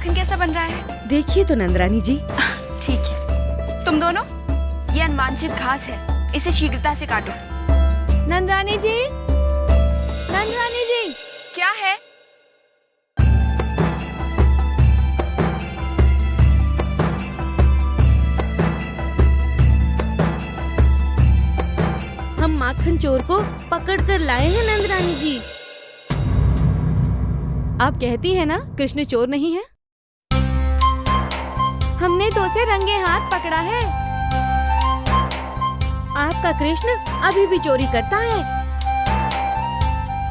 माखन कैसा बन रहा है? देखिए तो नंदरानी जी। ठीक है। तुम दोनों, ये अनवांछित घास है, इसे शीघ्रता से काटो। नंदरानी जी, नंदरानी जी। क्या है? हम माखन चोर को पकड़ कर लाए हैं नंदरानी जी। आप कहती हैं ना कृष्ण चोर नहीं है? हमने तो उसे रंगे हाथ पकड़ा है। आपका कृष्ण अभी भी चोरी करता है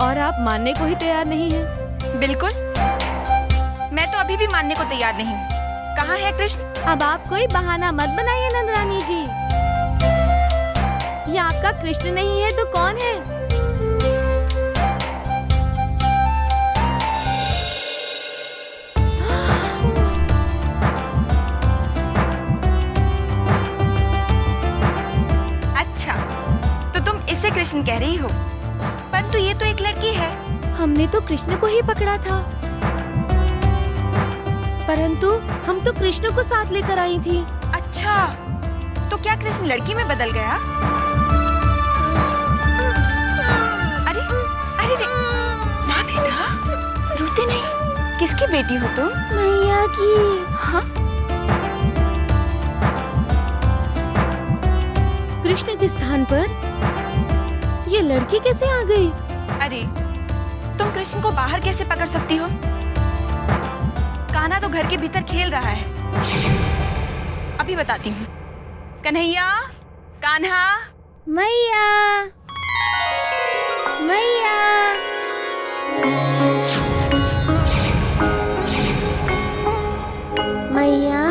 और आप मानने को ही तैयार नहीं हैं। बिल्कुल, मैं तो अभी भी मानने को तैयार नहीं हूँ। कहाँ है कृष्ण? अब आप कोई बहाना मत बनाइए नंदरानी जी। ये आपका कृष्ण नहीं है तो कौन है? अच्छा, तो तुम इसे कृष्ण कह रही हो, परंतु ये तो एक लड़की है। हमने तो कृष्ण को ही पकड़ा था, परंतु हम तो कृष्ण को साथ लेकर आई थी। अच्छा, तो क्या कृष्ण लड़की में बदल गया? अरे अरे रे, ना बेटा, रोती नहीं। किसकी बेटी हो तुम? मैया की। हाँ? कृष्ण के स्थान पर ये लड़की कैसे आ गई? अरे, तुम कृष्ण को बाहर कैसे पकड़ सकती हो? कान्हा तो घर के भीतर खेल रहा है। अभी बताती हूँ। कन्हैया, कान्हा। मैया, मैया। मैया,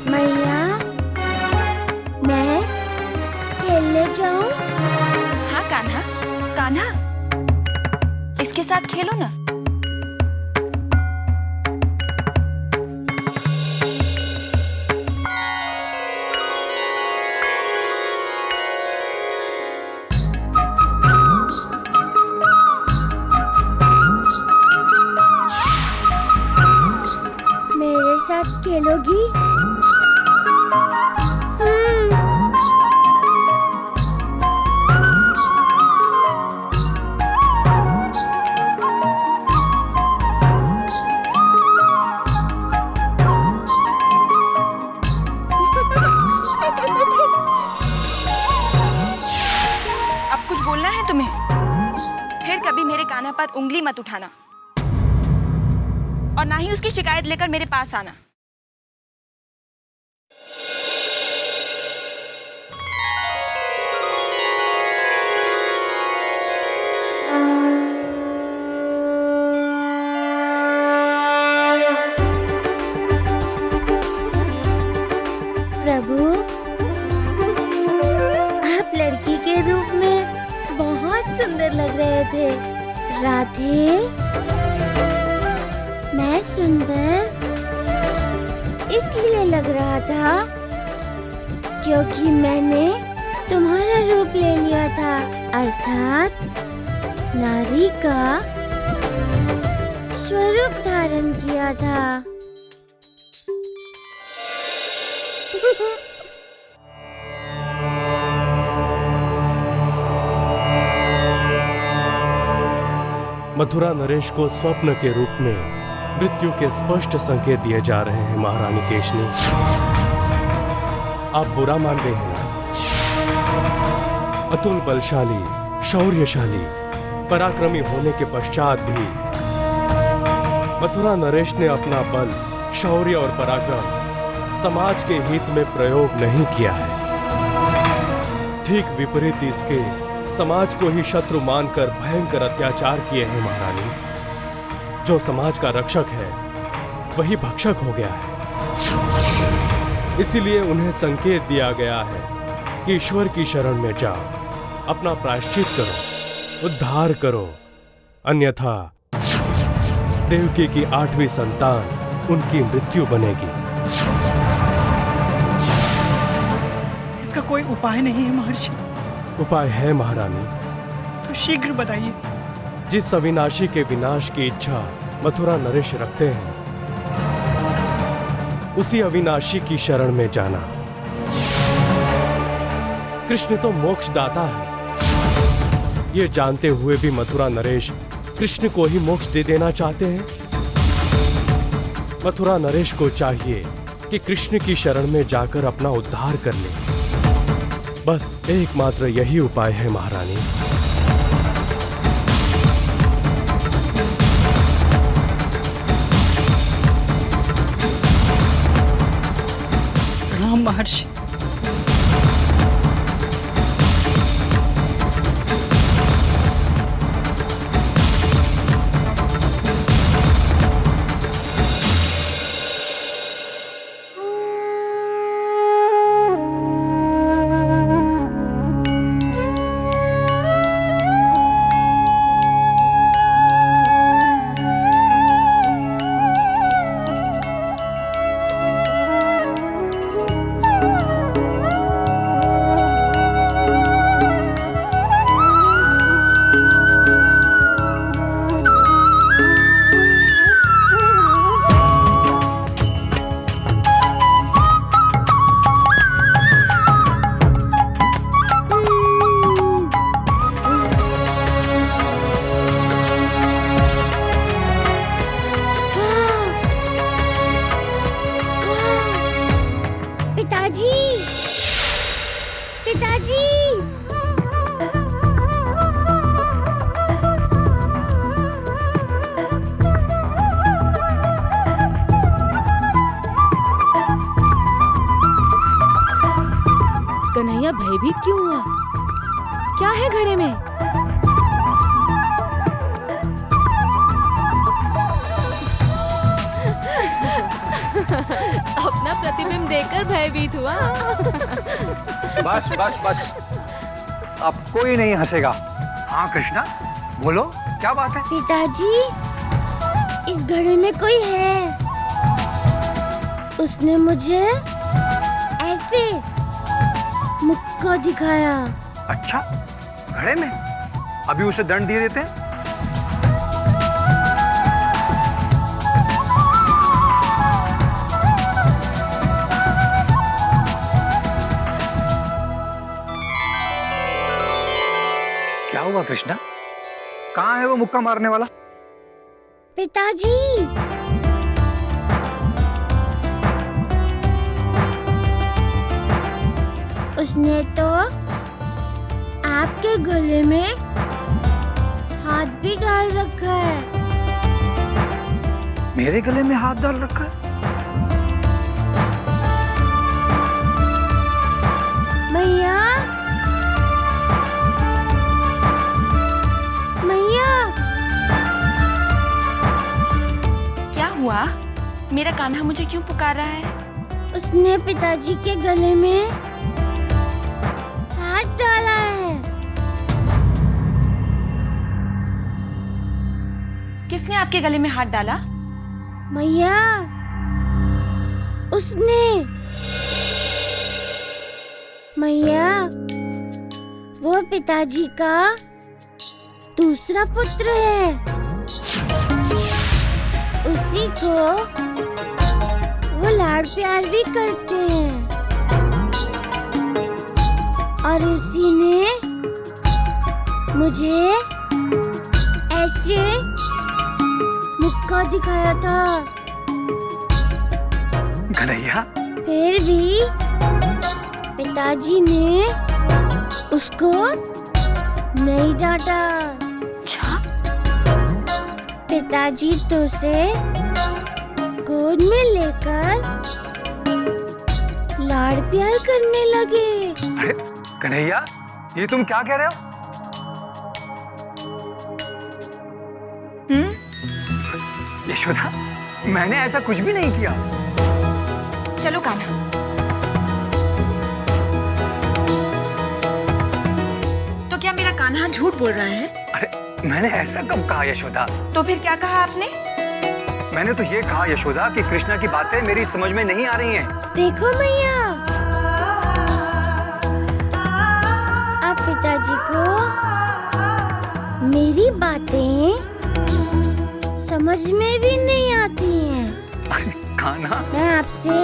मैया, मैं खेलने जाऊं? हाँ कान्हा, कान्हा, इसके साथ खेलो ना। मेरे साथ खेलोगी? अब कुछ बोलना है तुम्हें? फिर कभी मेरे कान्हा पर उंगली मत उठाना और ना ही उसकी शिकायत लेकर मेरे पास आना। प्रभु, आप लड़की के रूप में बहुत सुंदर लग रहे थे। राधे, मैं सुंदर इसलिए लग रहा था क्योंकि मैंने तुम्हारा रूप ले लिया था, अर्थात नारी का स्वरूप धारण किया था। मथुरा नरेश को स्वप्न के रूप में मृत्यु के स्पष्ट संकेत दिए जा रहे हैं महारानी केशनी। आप बुरा मान रहे हैं ना? अतुल बलशाली, शौर्यशाली, पराक्रमी होने के पश्चात भी मथुरा नरेश ने अपना बल, शौर्य और पराक्रम समाज के हित में प्रयोग नहीं किया है। ठीक विपरीत इसके समाज को ही शत्रु मानकर भयंकर अत्याचार किए हैं महारानी। जो समाज का रक्षक है वही भक्षक हो गया है। इसीलिए उन्हें संकेत दिया गया है कि ईश्वर की शरण में जाओ, अपना प्रायश्चित करो, उद्धार करो, अन्यथा देवकी की 8वीं संतान उनकी मृत्यु बनेगी। इसका कोई उपाय नहीं है महर्षि? उपाय है महारानी। तो शीघ्र बताइए। जिस अविनाशी के विनाश की इच्छा मथुरा नरेश रखते हैं, उसी अविनाशी की शरण में जाना। कृष्ण तो मोक्षदाता है। ये जानते हुए भी मथुरा नरेश कृष्ण को ही मोक्ष दे देना चाहते हैं। मथुरा नरेश को चाहिए कि कृष्ण की शरण में जाकर अपना उद्धार कर ले। बस एकमात्र यही उपाय है महारानी। प्रणाम महर्षि। कन्हैया भयभीत क्यों हुआ? क्या है घड़े में? अपना प्रतिबिंब देखकर भयभीत हुआ। बस बस बस, अब कोई नहीं हंसेगा। हाँ कृष्णा, बोलो क्या बात है? पिताजी, इस घड़े में कोई है। उसने मुझे ऐसे मुक्का दिखाया। अच्छा, घड़े में? अभी उसे दंड दे देते हैं। क्या हुआ कृष्णा? कहाँ है वो मुक्का मारने वाला? पिताजी, उसने तो आपके गले में हाथ भी डाल रखा है। मेरे गले में हाथ डाल रखा है? मैया, मैया, क्या हुआ? मेरा कान्हा मुझे क्यों पुकार रहा है? उसने पिताजी के गले में हाथ डाला है। किसने आपके गले में हाथ डाला? मैया, उसने। मैया, वो पिताजी का दूसरा पुत्र है। उसी को वो लाड़ प्यार भी करते हैं, और उसी ने मुझे ऐसे मुक्का दिखाया था। कन्हैया, फिर भी पिताजी ने उसको नहीं डांटा। अच्छा, पिताजी तो उसे गोद में लेकर लाड़ प्यार करने लगे। अरे कन्हैया, ये तुम क्या कह रहे हो? यशोदा, मैंने ऐसा कुछ भी नहीं किया। चलो कान्हा। तो क्या मेरा कान्हा झूठ बोल रहा है? अरे मैंने ऐसा कब कहा यशोदा? तो फिर क्या कहा आपने? मैंने तो ये कहा यशोदा कि कृष्णा की बातें मेरी समझ में नहीं आ रही हैं। देखो मैया, आप पिताजी को मेरी बातें समझ में भी नहीं आती हैं। कान्हा, मैं आपसे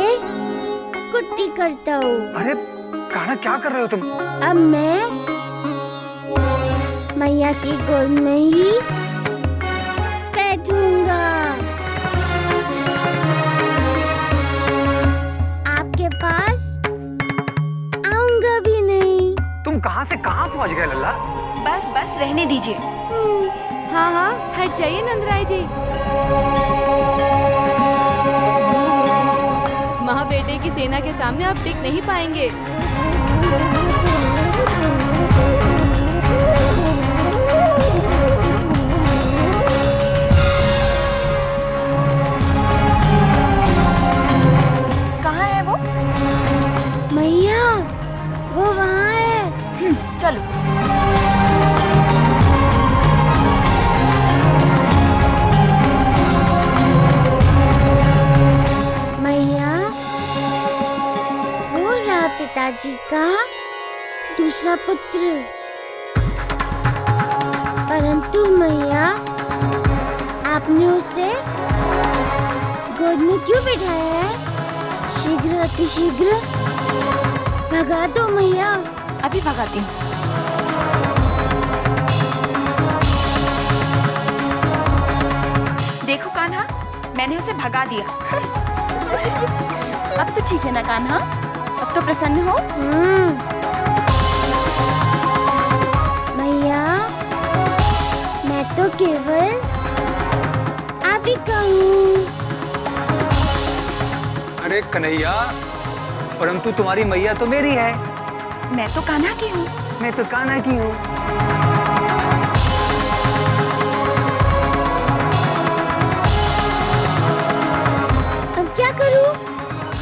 कुट्टी करता हूँ। अरे कान्हा क्या कर रहे हो तुम? अब मैं मैया की गोद में ही बैठूंगा। आपके पास आऊंगा भी नहीं। तुम कहाँ से कहाँ पहुँच गए लल्ला? बस बस रहने दीजिए। हाँ हाँ, हट जाइए नंदराय जी। माँ बेटे की सेना के सामने आप टिक नहीं पाएंगे। कहाँ है वो? मैया, वो वहाँ है। चलो। मैया, वो रहा पिताजी का दूसरा पुत्र। परंतु मैया, आपने उसे गोद में क्यों बिठाया है? शीघ्र अतिशीघ्र भगा दो मैया। अभी भगाती हूँ। देखो कान्हा, मैंने उसे भगा दिया। अब तो ठीक है ना कान्हा? अब तो प्रसन्न हो? मैया, मैं तो केवल आप ही कहूँ। अरे कन्हैया, परंतु तुम्हारी मैया तो मेरी है। मैं तो कान्हा की हूँ। मैं तो कान्हा की हूँ। अब क्या करूँ?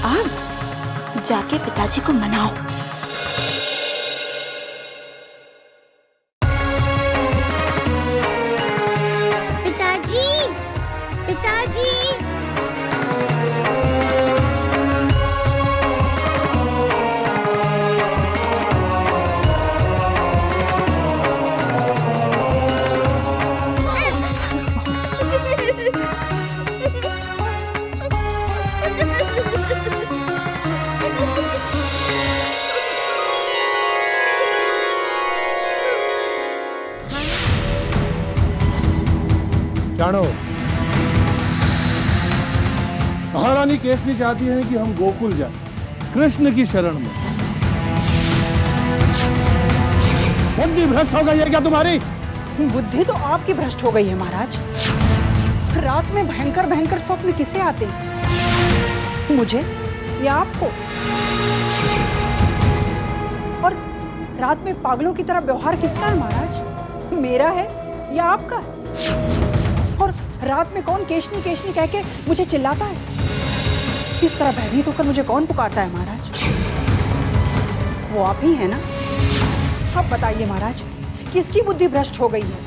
अब जाके पिताजी को मनाओ। पिताजी, पिताजी। जानो, महारानी केसरी चाहती है कि हम गोकुल जाएं, कृष्ण की शरण में। बुद्धि भ्रष्ट हो गई है क्या तुम्हारी? बुद्धि तो आपकी भ्रष्ट हो गई है महाराज। रात में भयंकर भयंकर स्वप्न किसे आते हैं? मुझे या आपको? और रात में पागलों की तरह व्यवहार किसका है महाराज? मेरा है या आपका? और रात में कौन केशनी केशनी कह के मुझे चिल्लाता है? किस तरह भयभीत होकर मुझे कौन पुकारता है महाराज? वो आप ही है ना? अब बताइए महाराज, किसकी बुद्धि भ्रष्ट हो गई है,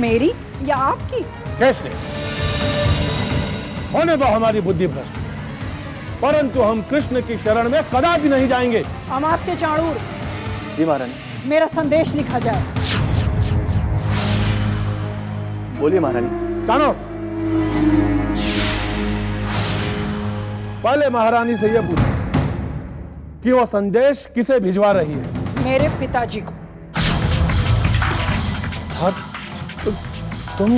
मेरी या आपकी? कैसे होने दो हमारी बुद्धि भ्रष्ट, परंतु हम कृष्ण की शरण में कदापि नहीं जाएंगे। अमात्य चाणूर, जी महारानी। मेरा संदेश लिखा जाए। बोलिए महारानी। जानो, पहले महारानी से यह पूछो कि वो संदेश किसे भिजवा रही है? मेरे पिताजी को। हाँ, तुम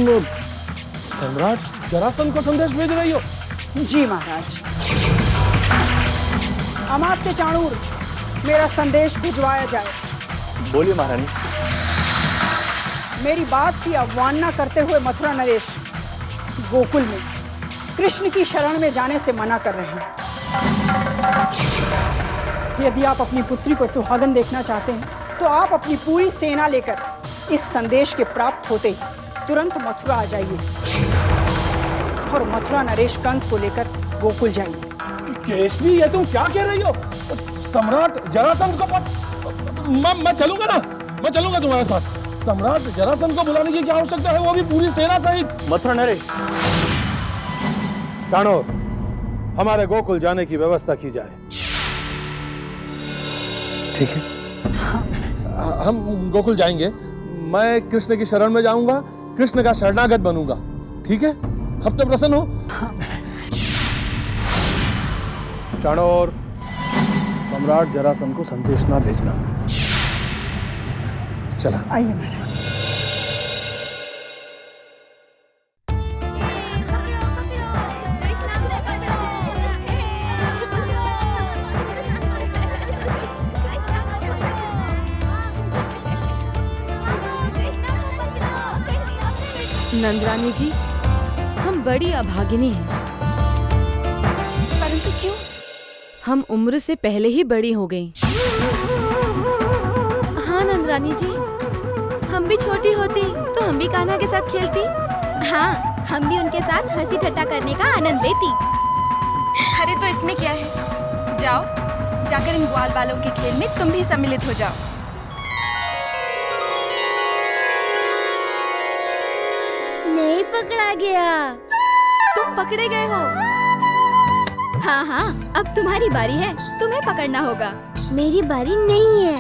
सम्राट जरासंध को संदेश भेज रही हो? जी महाराज। अमात्य चाणूर, मेरा संदेश भिजवाया जाए। बोलिए महारानी। मेरी बात की अवमानना करते हुए मथुरा नरेश गोकुल में कृष्ण की शरण में जाने से मना कर रहे हैं। यदि आप अपनी पुत्री को सुहागन देखना चाहते हैं तो आप अपनी पूरी सेना लेकर इस संदेश के प्राप्त होते ही तुरंत मथुरा आ जाइए और मथुरा नरेश कंस को लेकर गोकुल जाइए। केशवी, ये तुम क्या कह रही हो? सम्राट जरासंध को मैं चलूंगा ना, मैं चलूंगा तुम्हारे साथ। सम्राट जरासंध को बुलाने की क्या आवश्यकता है, वो भी पूरी सेना सहित? मथुरा नरेश। चाणूर, हमारे गोकुल जाने की व्यवस्था की जाए। ठीक है। हम गोकुल जाएंगे, मैं कृष्ण की शरण में जाऊंगा, कृष्ण का शरणागत बनूंगा। ठीक है, अब तो प्रसन्न हो? चाणोर, सम्राट जरासंध को संदेश ना भेजना। चला। आइए महाराज। नंदरानी जी, हम बड़ी अभागिनी हैं। परंतु क्यों? हम उम्र से पहले ही बड़ी हो गई। हाँ नंदरानी जी, हम भी छोटी होती तो हम भी कान्हा के साथ खेलती। हाँ, हम भी उनके साथ हंसी ठट्टा करने का आनंद लेती। अरे तो इसमें क्या है, जाओ जाकर इन ग्वाल बालों के खेल में तुम भी सम्मिलित हो जाओ। नहीं पकड़ा गया। तुम पकड़े गए हो। हाँ हाँ, अब तुम्हारी बारी है, तुम्हें पकड़ना होगा। मेरी बारी नहीं है।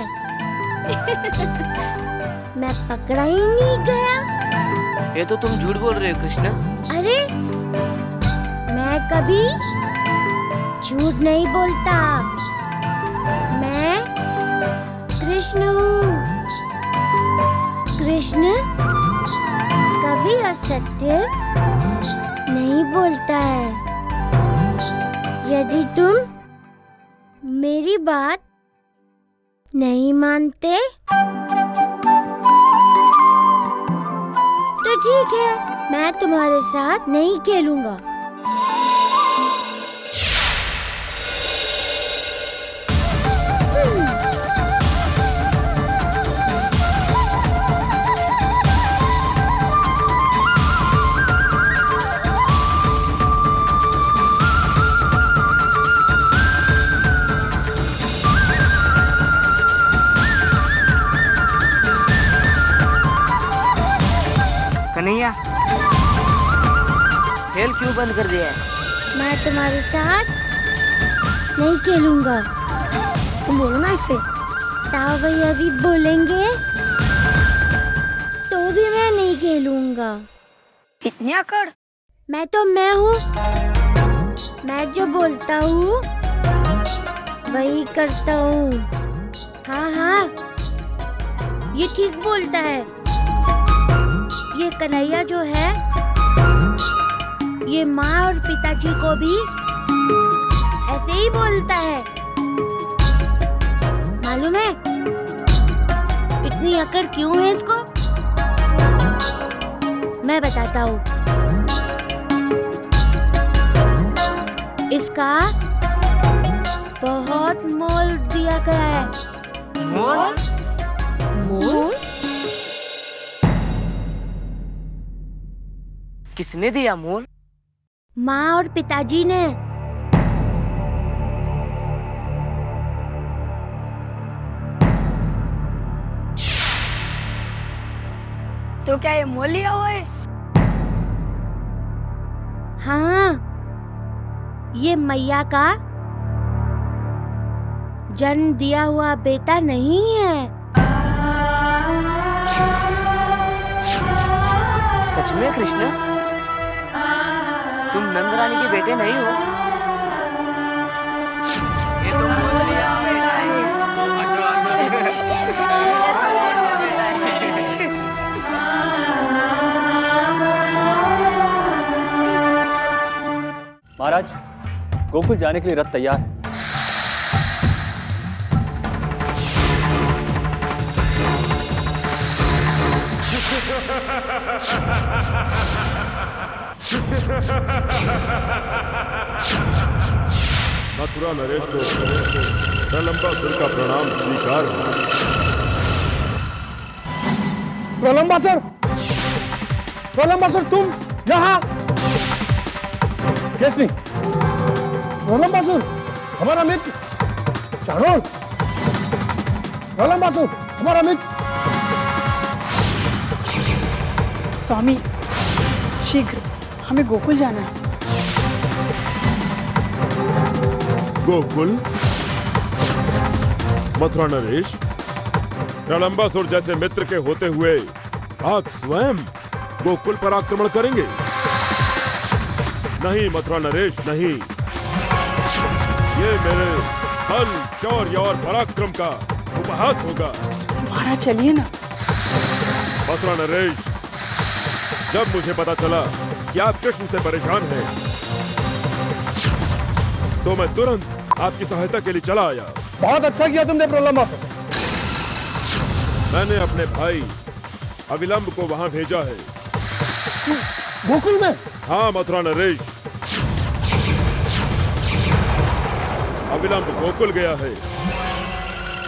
मैं पकड़ा ही नहीं गया। ये तो तुम झूठ बोल रहे हो कृष्ण। अरे, मैं कभी झूठ नहीं बोलता। मैं कृष्ण हूँ। कृष्ण कभी असत्य नहीं बोलता है। यदि तुम मेरी बात नहीं मानते तो ठीक है, मैं तुम्हारे साथ नहीं खेलूंगा। कन्हैया, खेल क्यों बंद कर दिया है? मैं तुम्हारे साथ नहीं खेलूंगा। तुम बोलो ना इससे। ताऊ भैया भी बोलेंगे तो भी मैं नहीं खेलूंगा। इतनी अकड़? मैं तो मैं हूँ। मैं जो बोलता हूँ वही करता हूँ। हाँ हाँ, ये ठीक बोलता है। ये कन्हैया जो है, ये माँ और पिताजी को भी ऐसे ही बोलता है। मालूम है इतनी अकड़ क्यों है इसको? मैं बताता हूँ। इसका बहुत मोल दिया गया है। मोल? मोल? किसने दिया मोल? माँ और पिताजी ने। तो क्या ये मोल लिया हुआ है? हाँ, ये मैया का जन्म दिया हुआ बेटा नहीं है। सच में कृष्ण? तुम नंदरानी के बेटे नहीं हो? ये तो मोल लिया बेटा है। महाराज, गोकुल जाने के लिए रथ तैयार है। मथुरा नरेश को प्रलंबासुर का प्रणाम स्वीकार। प्रलंबासुर, प्रलंबासुर तुम यहाँ? केसनी, प्रलंबासुर हमारा मित्र। चाणूर, प्रलंबासुर हमारा मित्र। स्वामी, शीघ्र हमें गोकुल जाना है। गोकुल? मथुरा नरेश, प्रलंबासुर जैसे मित्र के होते हुए आप स्वयं गोकुल पर आक्रमण करेंगे? नहीं मथुरा नरेश, नहीं। ये मेरे बल, शौर्य और पराक्रम का उपहास होगा। महाराज चलिए ना। मथुरा नरेश, जब मुझे पता चला कि आप कृष्ण से परेशान हैं, तो मैं तुरंत आपकी सहायता के लिए चला आया। बहुत अच्छा किया तुमने प्रलंबासुर। मैंने अपने भाई अविलंब को वहां भेजा है। गोकुल में? हाँ मथुरा नरेश, अविलंब गोकुल गया है।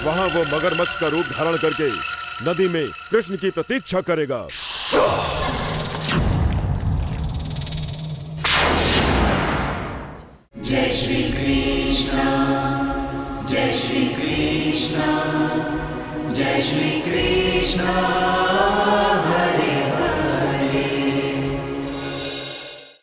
वहां वो मगरमच्छ का रूप धारण करके नदी में कृष्ण की प्रतीक्षा करेगा। जय श्री कृष्ण, जय श्री कृष्ण, जय श्री कृष्ण।